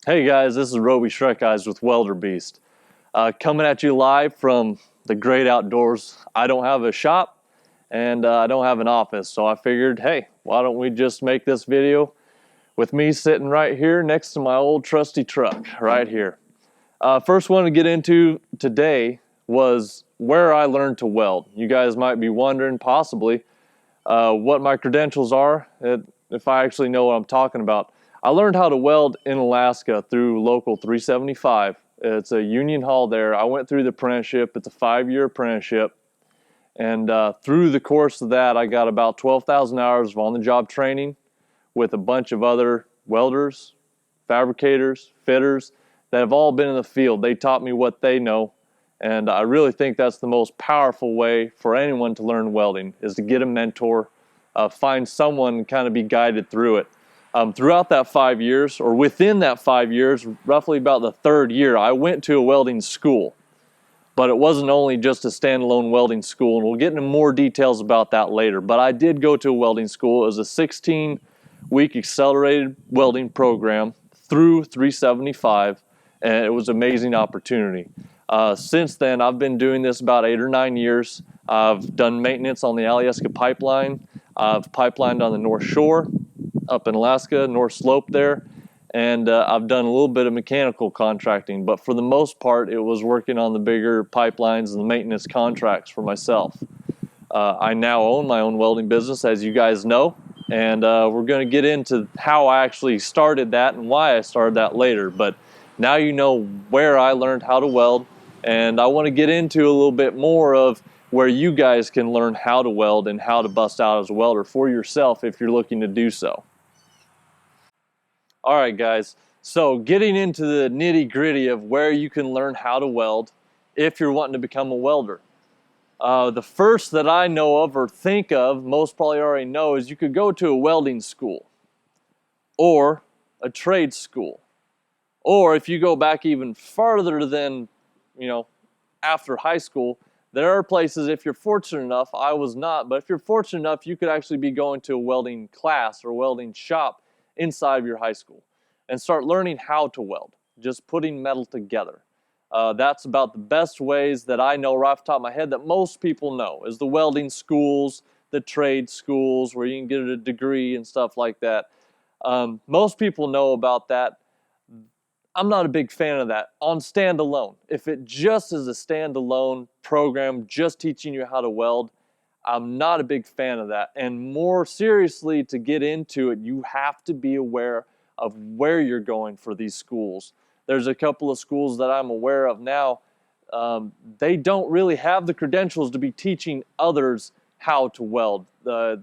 Hey guys, this is Roby Shrek Eyes with Welderbeast. Coming at you live from the great outdoors. I don't have a shop and I don't have an office, so I figured, hey, why don't we just make this video with me sitting right here next to my old trusty truck right here. First one to get into today was where I learned to weld. You guys might be wondering possibly what my credentials are, if I actually know what I'm talking about. I learned how to weld in Alaska through Local 375. It's a union hall there. I went through the apprenticeship. It's a 5-year apprenticeship. And through the course of that, I got about 12,000 hours of on-the-job training with a bunch of other welders, fabricators, fitters that have all been in the field. They taught me what they know. And I really think that's the most powerful way for anyone to learn welding, is to get a mentor, find someone and kind of be guided through it. Throughout that 5 years, or within that 5 years, roughly about the third year, I went to a welding school. But it wasn't only just a standalone welding school, and we'll get into more details about that later. But I did go to a welding school. It was a 16-week accelerated welding program through 375, and it was an amazing opportunity. Since then, I've been doing this about 8 or 9 years. I've done maintenance on the Alyeska pipeline. I've pipelined on the North Shore, up in Alaska, North Slope there. And I've done a little bit of mechanical contracting, but for the most part, it was working on the bigger pipelines and the maintenance contracts for myself. I now own my own welding business, as you guys know, and we're going to get into how I actually started that and why I started that later. But now you know where I learned how to weld, and I want to get into a little bit more of where you guys can learn how to weld and how to bust out as a welder for yourself if you're looking to do so. All right, guys, so getting into the nitty-gritty of where you can learn how to weld if you're wanting to become a welder. The first that I know of or think of, most probably already know, is you could go to a welding school or a trade school. Or if you go back even farther than, after high school, there are places, if you're fortunate enough, I was not, but if you're fortunate enough, you could actually be going to a welding class or welding shop inside of your high school and start learning how to weld, just putting metal together. That's about the best ways that I know right off the top of my head that most people know, is the welding schools, the trade schools where you can get a degree and stuff like that. Most people know about that. I'm not a big fan of that on standalone. If it just is a standalone program just teaching you how to weld, I'm not a big fan of that. And more seriously, to get into it, you have to be aware of where you're going for these schools. There's a couple of schools that I'm aware of now. They don't really have the credentials to be teaching others how to weld. I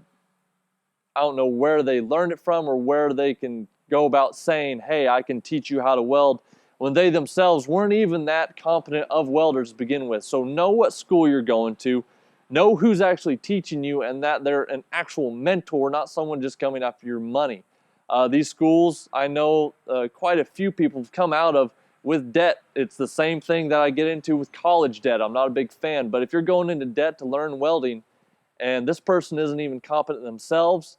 don't know where they learned it from or where they can go about saying, hey, I can teach you how to weld, when they themselves weren't even that competent of welders to begin with. So know what school you're going to. Know who's actually teaching you and that they're an actual mentor, not someone just coming after your money. These schools, I know quite a few people have come out of with debt. It's the same thing that I get into with college debt. I'm not a big fan, but if you're going into debt to learn welding and this person isn't even competent themselves,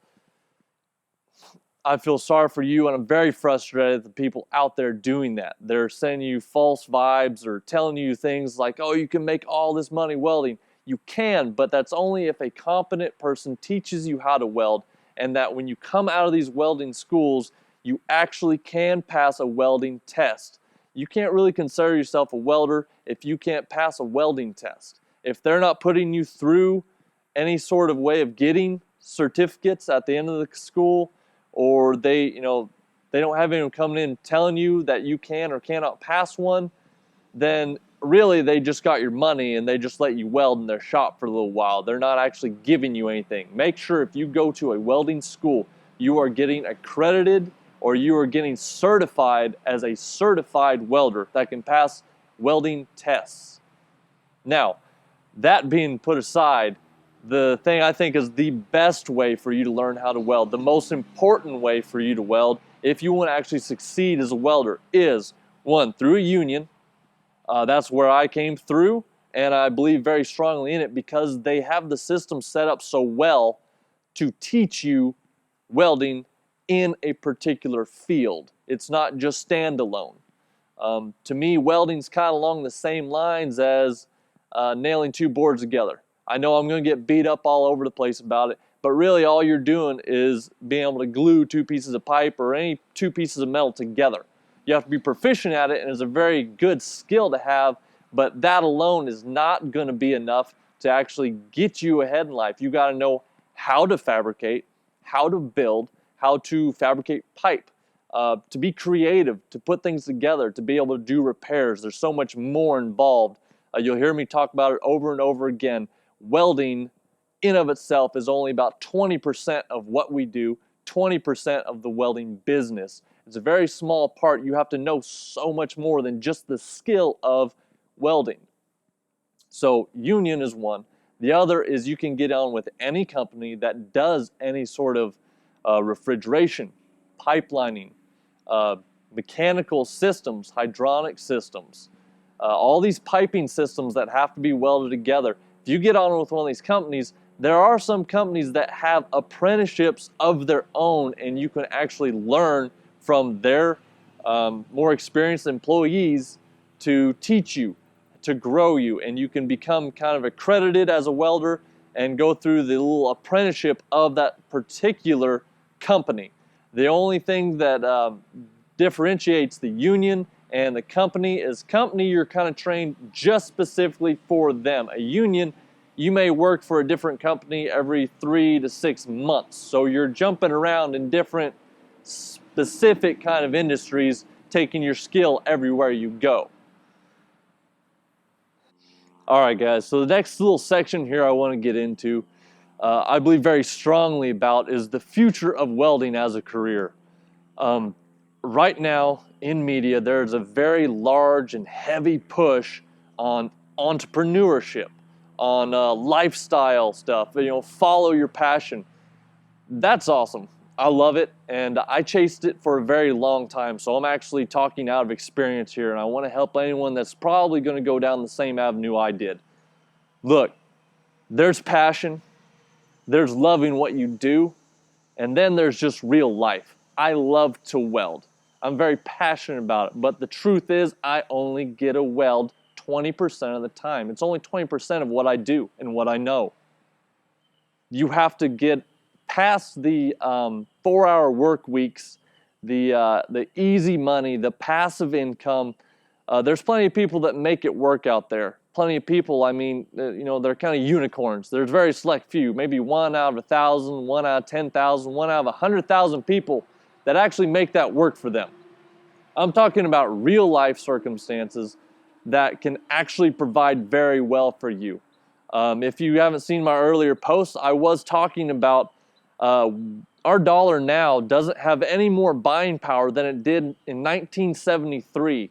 I feel sorry for you, and I'm very frustrated at the people out there doing that. They're sending you false vibes or telling you things like, oh, you can make all this money welding. You can, but that's only if a competent person teaches you how to weld, and that when you come out of these welding schools, you actually can pass a welding test. You can't really consider yourself a welder if you can't pass a welding test. If they're not putting you through any sort of way of getting certificates at the end of the school, or they don't have anyone coming in telling you that you can or cannot pass one, then really they just got your money and they just let you weld in their shop for a little while. They're not actually giving you anything. Make sure if you go to a welding school, you are getting accredited or you are getting certified as a certified welder that can pass welding tests. Now, that being put aside, the thing I think is the best way for you to learn how to weld, the most important way for you to weld, if you want to actually succeed as a welder, is one, through a union. That's where I came through, and I believe very strongly in it because they have the system set up so well to teach you welding in a particular field. It's not just standalone. To me, welding's kind of along the same lines as nailing two boards together. I know I'm going to get beat up all over the place about it, but really all you're doing is being able to glue two pieces of pipe or any two pieces of metal together. You have to be proficient at it, and it's a very good skill to have, but that alone is not going to be enough to actually get you ahead in life. You got to know how to fabricate, how to build, how to fabricate pipe, to be creative, to put things together, to be able to do repairs. There's so much more involved. You'll hear me talk about it over and over again. Welding in of itself is only about 20% of what we do, 20% of the welding business. It's a very small part. You have to know so much more than just the skill of welding. So union is one. The other is you can get on with any company that does any sort of refrigeration, pipelining, mechanical systems, hydronic systems, all these piping systems that have to be welded together. If you get on with one of these companies, there are some companies that have apprenticeships of their own, and you can actually learn from their more experienced employees to teach you, to grow you, and you can become kind of accredited as a welder and go through the little apprenticeship of that particular company. The only thing that differentiates the union and the company is you're kind of trained just specifically for them. A union, you may work for a different company every 3 to 6 months. So you're jumping around in different specific kind of industries, taking your skill everywhere you go. All right, guys, so the next little section here I want to get into, I believe very strongly about, is the future of welding as a career. Right now in media, there's a very large and heavy push on entrepreneurship, on lifestyle stuff, follow your passion. That's awesome. I love it, and I chased it for a very long time, so I'm actually talking out of experience here, and I want to help anyone that's probably going to go down the same avenue I did. Look, there's passion, there's loving what you do, and then there's just real life. I love to weld. I'm very passionate about it, but the truth is I only get a weld 20% of the time. It's only 20% of what I do and what I know. You have to get past the 4-hour work weeks, the easy money, the passive income. There's plenty of people that make it work out there. Plenty of people, I mean, they're kind of unicorns. There's very select few, maybe 1 out of 1,000, 1 out of 10,000, 1 out of 100,000 people that actually make that work for them. I'm talking about real life circumstances that can actually provide very well for you. If you haven't seen my earlier posts, I was talking about our dollar now doesn't have any more buying power than it did in 1973.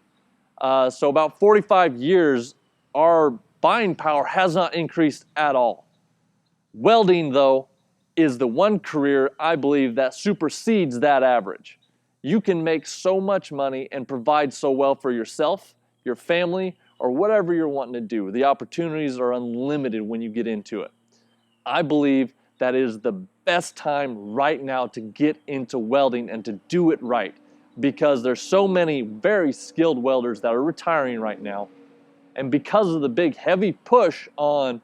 So about 45 years, our buying power has not increased at all. Welding, though, is the one career I believe that supersedes that average. You can make so much money and provide so well for yourself, your family, or whatever you're wanting to do. The opportunities are unlimited when you get into it. I believe that is the best time right now to get into welding and to do it right, because there's so many very skilled welders that are retiring right now. And because of the big heavy push on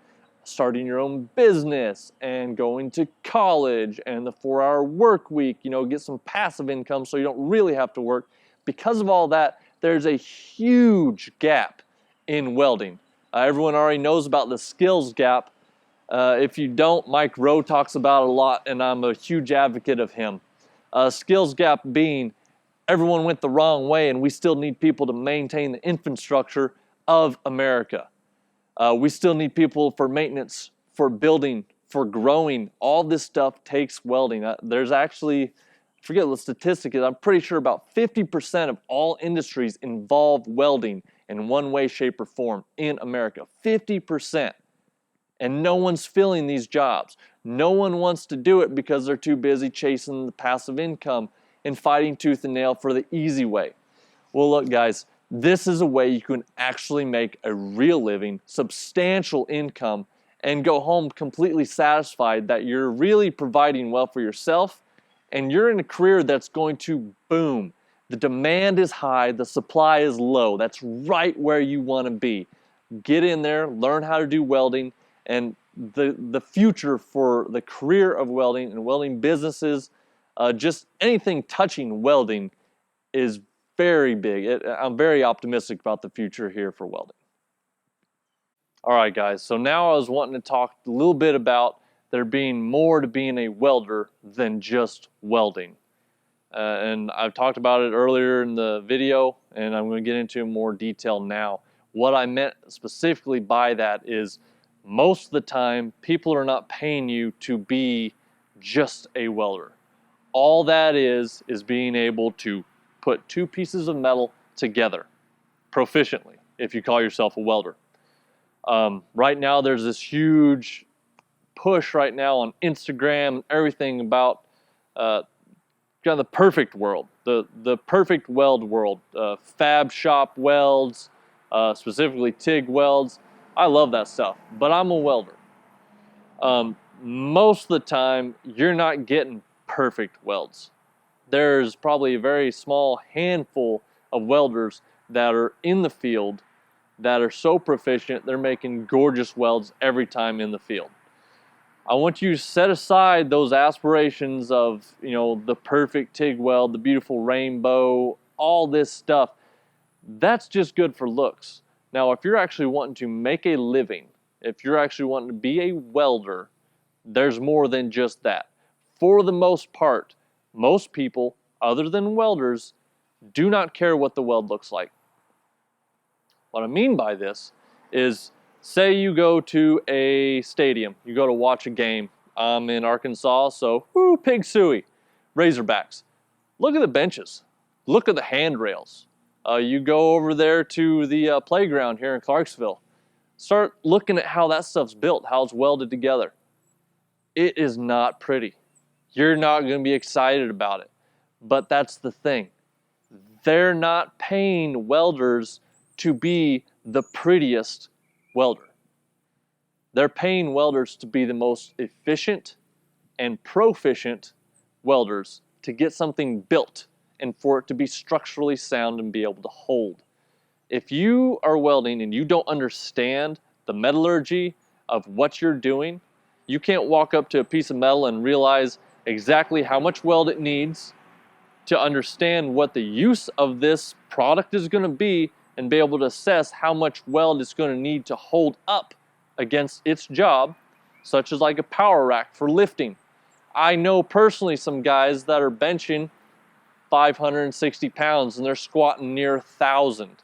starting your own business and going to college and the 4-hour work week, get some passive income so you don't really have to work. Because of all that, there's a huge gap in welding. Everyone already knows about the skills gap. If you don't, Mike Rowe talks about it a lot, and I'm a huge advocate of him. Skills gap being everyone went the wrong way, and we still need people to maintain the infrastructure of America. We still need people for maintenance, for building, for growing. All this stuff takes welding. There's actually, I forget what the statistic is, I'm pretty sure about 50% of all industries involve welding in one way, shape, or form in America. 50%. And no one's filling these jobs. No one wants to do it because they're too busy chasing the passive income and fighting tooth and nail for the easy way. Well, look, guys, this is a way you can actually make a real living, substantial income, and go home completely satisfied that you're really providing well for yourself, and you're in a career that's going to boom. The demand is high, the supply is low. That's right where you want to be. Get in there, learn how to do welding, and the future for the career of welding and welding businesses, just anything touching welding, is very big. I'm very optimistic about the future here for welding. All right, guys, so now I was wanting to talk a little bit about there being more to being a welder than just welding. And I've talked about it earlier in the video, and I'm going to get into more detail now. What I meant specifically by that is most of the time, people are not paying you to be just a welder. All that is being able to put two pieces of metal together proficiently, if you call yourself a welder. Right now, there's this huge push right now on Instagram and everything about kind of the perfect world, the perfect weld world, fab shop welds, specifically TIG welds. I love that stuff, but I'm a welder. Most of the time, you're not getting perfect welds. There's probably a very small handful of welders that are in the field that are so proficient, they're making gorgeous welds every time in the field. I want you to set aside those aspirations of, the perfect TIG weld, the beautiful rainbow, all this stuff. That's just good for looks. Now, if you're actually wanting to make a living, if you're actually wanting to be a welder, there's more than just that. For the most part, most people, other than welders, do not care what the weld looks like. What I mean by this is, say you go to a stadium, you go to watch a game. I'm in Arkansas, so Pig Suey, Razorbacks. Look at the benches. Look at the handrails. You go over there to the playground here in Clarksville. Start looking at how that stuff's built, how it's welded together. It is not pretty. You're not going to be excited about it. But that's the thing. They're not paying welders to be the prettiest welder. They're paying welders to be the most efficient and proficient welders to get something built and for it to be structurally sound and be able to hold. If you are welding and you don't understand the metallurgy of what you're doing, you can't walk up to a piece of metal and realize exactly how much weld it needs to understand what the use of this product is going to be and be able to assess how much weld it's going to need to hold up against its job, such as like a power rack for lifting. I know personally some guys that are benching 560 pounds and they're squatting near 1,000.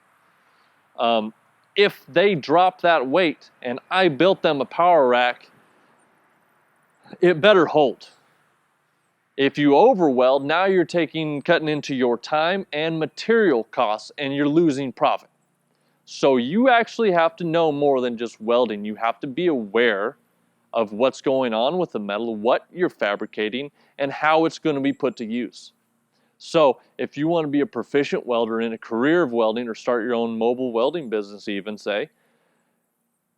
If they drop that weight and I built them a power rack, it better hold. If you overweld, now you're cutting into your time and material costs and you're losing profit. So you actually have to know more than just welding. You have to be aware of what's going on with the metal, what you're fabricating, and how it's going to be put to use. So if you want to be a proficient welder in a career of welding or start your own mobile welding business even, say,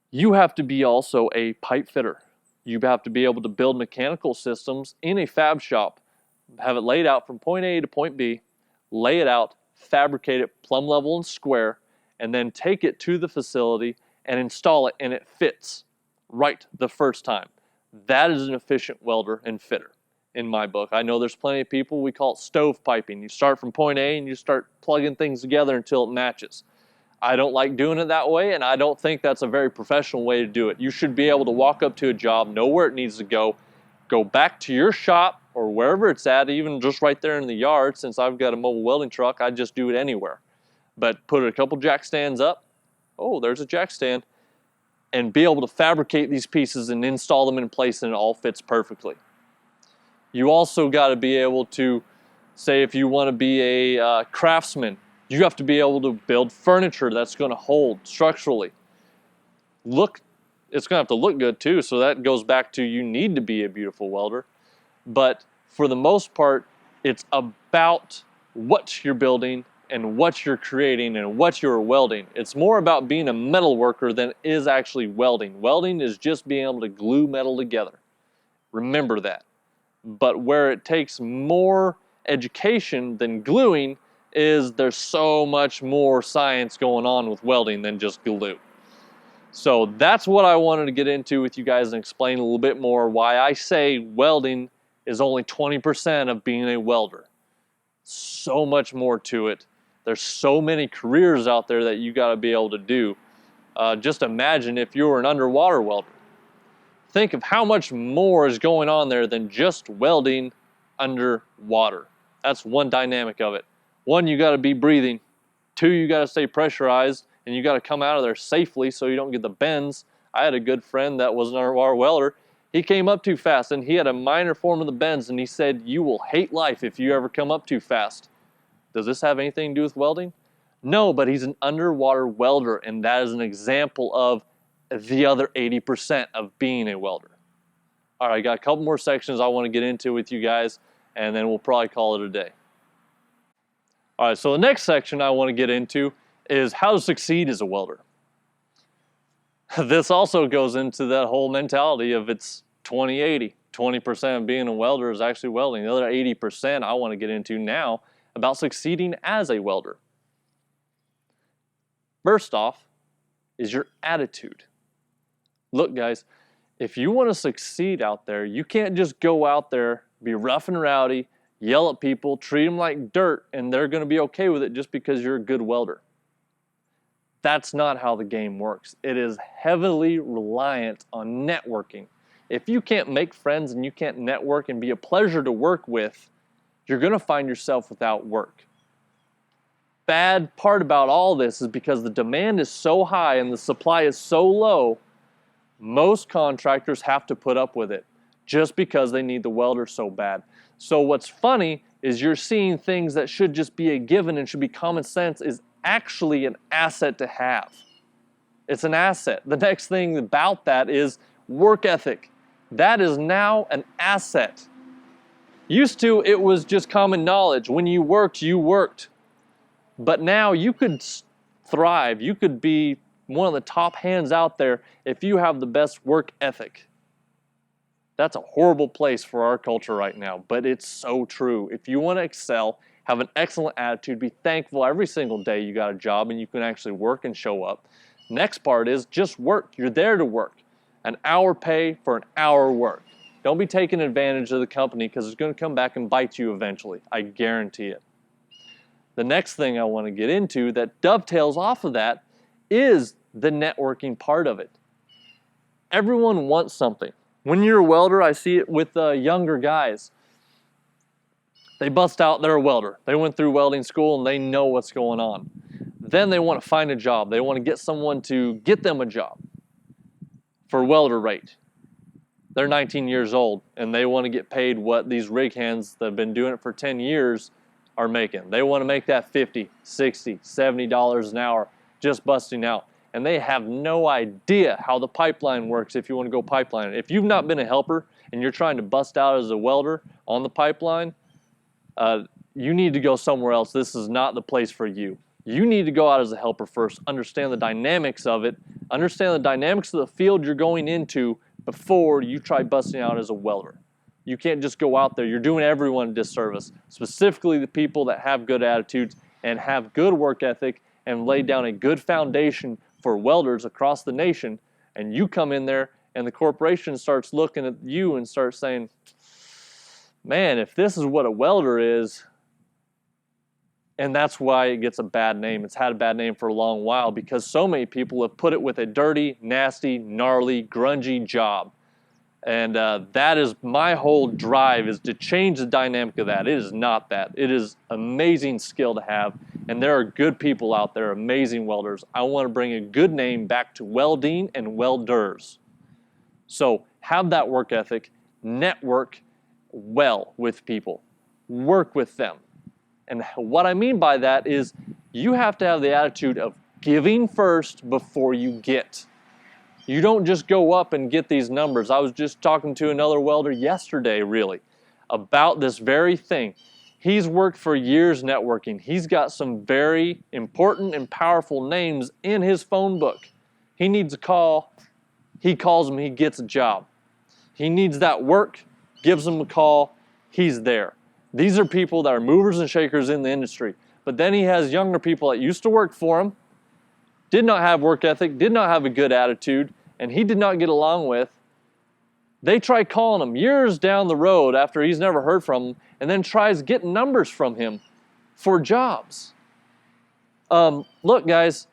you have to be also a pipe fitter. You have to be able to build mechanical systems in a fab shop, have it laid out from point A to point B, lay it out, fabricate it plumb level and square, and then take it to the facility and install it, and it fits right the first time. That is an efficient welder and fitter in my book. I know there's plenty of people, we call it stove piping. You start from point A and you start plugging things together until it matches. I don't like doing it that way, and I don't think that's a very professional way to do it. You should be able to walk up to a job, know where it needs to go back to your shop or wherever it's at, even just right there in the yard. Since I've got a mobile welding truck, I just do it anywhere. But put a couple jack stands up, oh, there's a jack stand, and be able to fabricate these pieces and install them in place, and it all fits perfectly. You also got to be able to, say if you want to be a craftsman, you have to be able to build furniture that's going to hold structurally. It's going to have to look good too, so that goes back to you need to be a beautiful welder. But for the most part, it's about what you're building and what you're creating and what you're welding. It's more about being a metal worker than it is actually welding. Welding is just being able to glue metal together. Remember that. But where it takes more education than gluing is there's so much more science going on with welding than just glue. So that's what I wanted to get into with you guys and explain a little bit more why I say welding is only 20% of being a welder. So much more to it. There's so many careers out there that you got to be able to do. Just imagine if you were an underwater welder. Think of how much more is going on there than just welding underwater. That's one dynamic of it. One, you got to be breathing. Two, you got to stay pressurized, and you got to come out of there safely so you don't get the bends. I had a good friend that was an underwater welder. He came up too fast, and he had a minor form of the bends, and he said, you will hate life if you ever come up too fast. Does this have anything to do with welding? No, but he's an underwater welder, and that is an example of the other 80% of being a welder. All right, I got a couple more sections I want to get into with you guys, and then we'll probably call it a day. All right, so the next section I want to get into is how to succeed as a welder. This also goes into that whole mentality of it's 20-80. 20% of being a welder is actually welding. The other 80% I want to get into now about succeeding as a welder. First off is your attitude. Look, guys, if you want to succeed out there, you can't just go out there, be rough and rowdy, yell at people, treat them like dirt, and they're going to be okay with it just because you're a good welder. That's not how the game works. It is heavily reliant on networking. If you can't make friends and you can't network and be a pleasure to work with, you're going to find yourself without work. Bad part about all this is because the demand is so high and the supply is so low, most contractors have to put up with it just because they need the welder so bad. So what's funny is you're seeing things that should just be a given and should be common sense is actually an asset to have. It's an asset. The next thing about that is work ethic. That is now an asset. Used to, it was just common knowledge. When you worked, you worked. But now you could thrive. You could be one of the top hands out there if you have the best work ethic. That's a horrible place for our culture right now, but it's so true. If you want to excel, have an excellent attitude, be thankful every single day you got a job and you can actually work and show up. Next part is just work. You're there to work. An hour pay for an hour work. Don't be taking advantage of the company because it's going to come back and bite you eventually. I guarantee it. The next thing I want to get into that dovetails off of that is the networking part of it. Everyone wants something. When you're a welder, I see it with younger guys. They bust out, they're a welder. They went through welding school and they know what's going on. Then they want to find a job. They want to get someone to get them a job for welder rate. They're 19 years old and they want to get paid what these rig hands that have been doing it for 10 years are making. They want to make that $50, $60, $70 an hour just busting out. And they have no idea how the pipeline works if you want to go pipeline. If you've not been a helper and you're trying to bust out as a welder on the pipeline, you need to go somewhere else. This is not the place for you. You need to go out as a helper first, understand the dynamics of it, understand the dynamics of the field you're going into before you try busting out as a welder. You can't just go out there. You're doing everyone a disservice, specifically the people that have good attitudes and have good work ethic and lay down a good foundation for welders across the nation, and you come in there and the corporation starts looking at you and starts saying, man, if this is what a welder is, and that's why it gets a bad name. It's had a bad name for a long while because so many people have put it with a dirty, nasty, gnarly, grungy job. And that is my whole drive, is to change the dynamic of that. It is not that. It is amazing skill to have, and there are good people out there, amazing welders. I want to bring a good name back to welding and welders. So have that work ethic, network well with people, work with them. And what I mean by that is you have to have the attitude of giving first before you get. You don't just go up and get these numbers. I was just talking to another welder yesterday, really, about this very thing. He's worked for years networking. He's got some very important and powerful names in his phone book. He needs a call. He calls them, he gets a job. He needs that work, gives them a call, he's there. These are people that are movers and shakers in the industry. But then he has younger people that used to work for him, did not have work ethic, did not have a good attitude, and he did not get along with. They try calling him years down the road after he's never heard from them, and then tries getting numbers from him for jobs. Look, guys,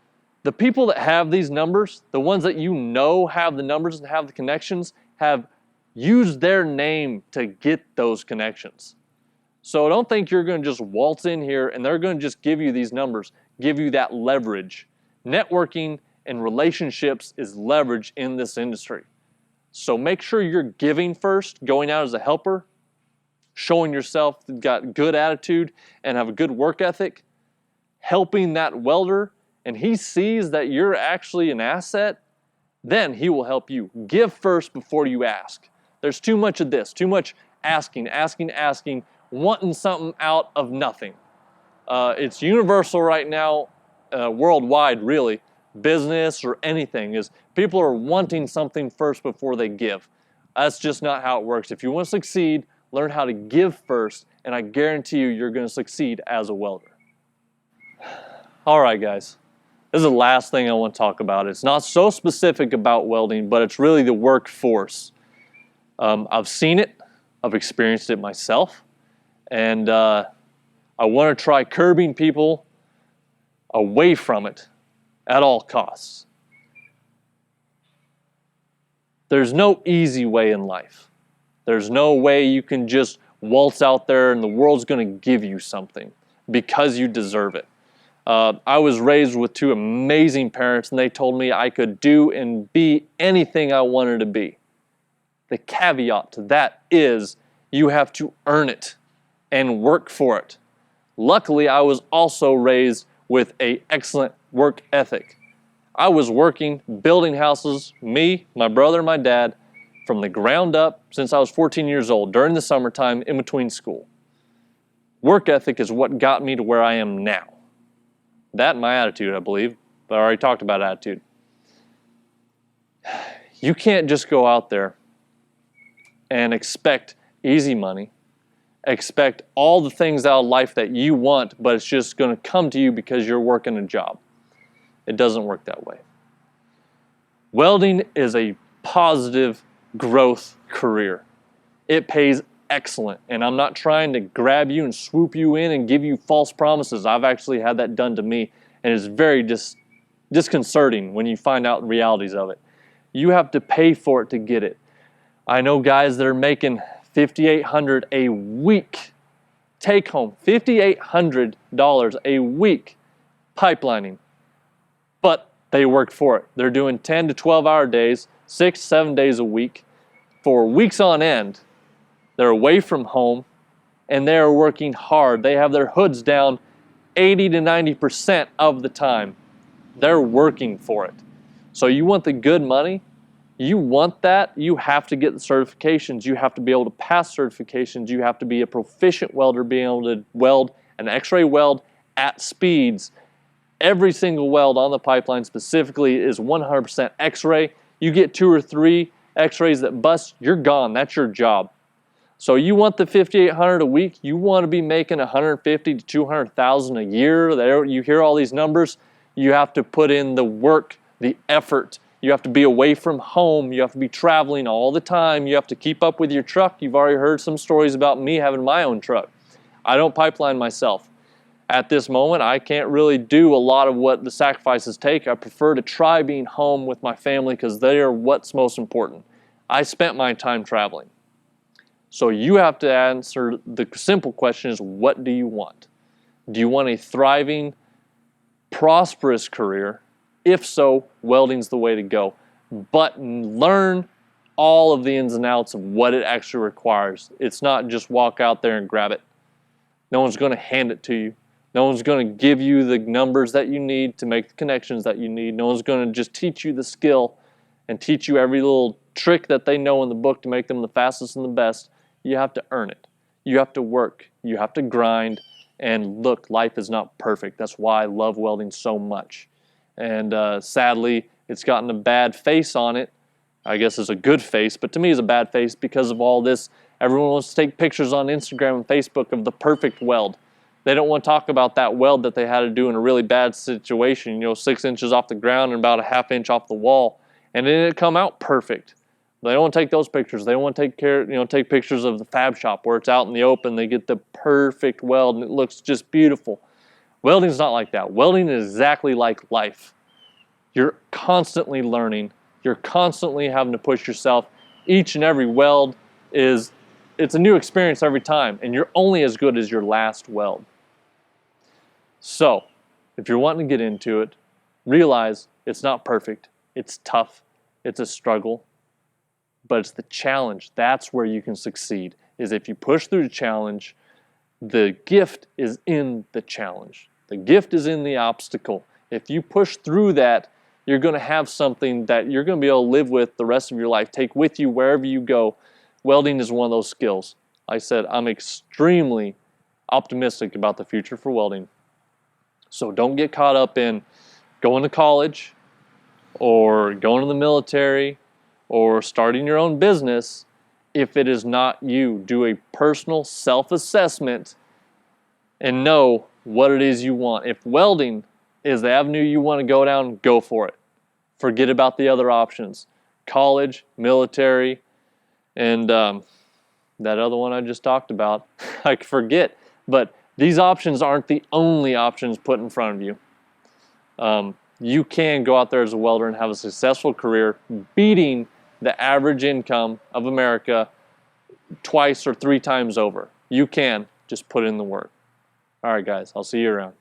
the people that have these numbers, the ones that you know have the numbers and have the connections, have used their name to get those connections. So don't think you're going to just waltz in here and they're going to just give you these numbers, give you that leverage. Networking and relationships is leverage in this industry. So make sure you're giving first, going out as a helper, showing yourself you've got good attitude and have a good work ethic, helping that welder, and he sees that you're actually an asset, then he will help you. Give first before you ask. There's too much of this, too much asking, wanting something out of nothing. It's universal right now, worldwide really, business or anything, is people are wanting something first before they give. That's just not how it works. If you want to succeed, learn how to give first, and I guarantee you, you're going to succeed as a welder. All right, guys. This is the last thing I want to talk about. It's not so specific about welding, but it's really the workforce. I've seen it, I've experienced it myself, and I want to try curbing people away from it at all costs. There's no easy way in life. There's no way you can just waltz out there and the world's going to give you something because you deserve it. I was raised with two amazing parents, and they told me I could do and be anything I wanted to be. The caveat to that is you have to earn it and work for it. Luckily, I was also raised with an excellent work ethic. I was working, building houses, me, my brother, my dad, from the ground up since I was 14 years old, during the summertime, in between school. Work ethic is what got me to where I am now. That and my attitude, I believe, but I already talked about attitude. You can't just go out there and expect easy money, expect all the things out of life that you want, but it's just going to come to you because you're working a job. It doesn't work that way. Welding is a positive growth career. It pays excellent, and I'm not trying to grab you and swoop you in and give you false promises. I've actually had that done to me, and it's very disconcerting when you find out the realities of it. You have to pay for it to get it. I know guys that are making $5,800 a week, take home $5,800 a week pipelining, but they work for it. They're doing 10 to 12-hour days, 6, 7 days a week for weeks on end. They're away from home, and they're working hard. They have their hoods down 80 to 90% of the time. They're working for it. So you want the good money? You want that? You have to get the certifications. You have to be able to pass certifications. You have to be a proficient welder, being able to weld an X-ray weld at speeds. Every single weld on the pipeline specifically is 100% X-ray. You get 2 or 3 X-rays that bust, you're gone. That's your job. So you want the $5,800 a week, you want to be making $150,000 to $200,000 a year. There, you hear all these numbers. You have to put in the work, the effort. You have to be away from home. You have to be traveling all the time. You have to keep up with your truck. You've already heard some stories about me having my own truck. I don't pipeline myself. At this moment, I can't really do a lot of what the sacrifices take. I prefer to try being home with my family because they are what's most important. I spent my time traveling. So you have to answer the simple question is, what do you want? Do you want a thriving, prosperous career? If so, welding's the way to go. But learn all of the ins and outs of what it actually requires. It's not just walk out there and grab it. No one's going to hand it to you. No one's going to give you the numbers that you need to make the connections that you need. No one's going to just teach you the skill and teach you every little trick that they know in the book to make them the fastest and the best. You have to earn it. You have to work. You have to grind. And look, life is not perfect. That's why I love welding so much. And sadly, it's gotten a bad face on it. I guess it's a good face, but to me it's a bad face because of all this. Everyone wants to take pictures on Instagram and Facebook of the perfect weld. They don't want to talk about that weld that they had to do in a really bad situation, you know, 6 inches off the ground and about a ½ inch off the wall, and it didn't come out perfect. They don't want to take those pictures. They want to take pictures of the fab shop where it's out in the open. They get the perfect weld and it looks just beautiful. Welding's not like that. Welding is exactly like life. You're constantly learning. You're constantly having to push yourself. Each and every weld it's a new experience every time, and you're only as good as your last weld. So, if you're wanting to get into it, realize it's not perfect. It's tough. It's a struggle. But it's the challenge. That's where you can succeed, is if you push through the challenge. The gift is in the challenge. The gift is in the obstacle. If you push through that, you're going to have something that you're going to be able to live with the rest of your life, take with you wherever you go. Welding is one of those skills. Like I said, I'm extremely optimistic about the future for welding. So don't get caught up in going to college or going to the military or starting your own business if it is not you. Do a personal self-assessment and know what it is you want. If welding is the avenue you want to go down, go for it. Forget about the other options. College, military, and that other one I just talked about, I forget. But these options aren't the only options put in front of you. You can go out there as a welder and have a successful career beating the average income of America 2 or 3 times over. You can. Just put in the work. All right, guys. I'll see you around.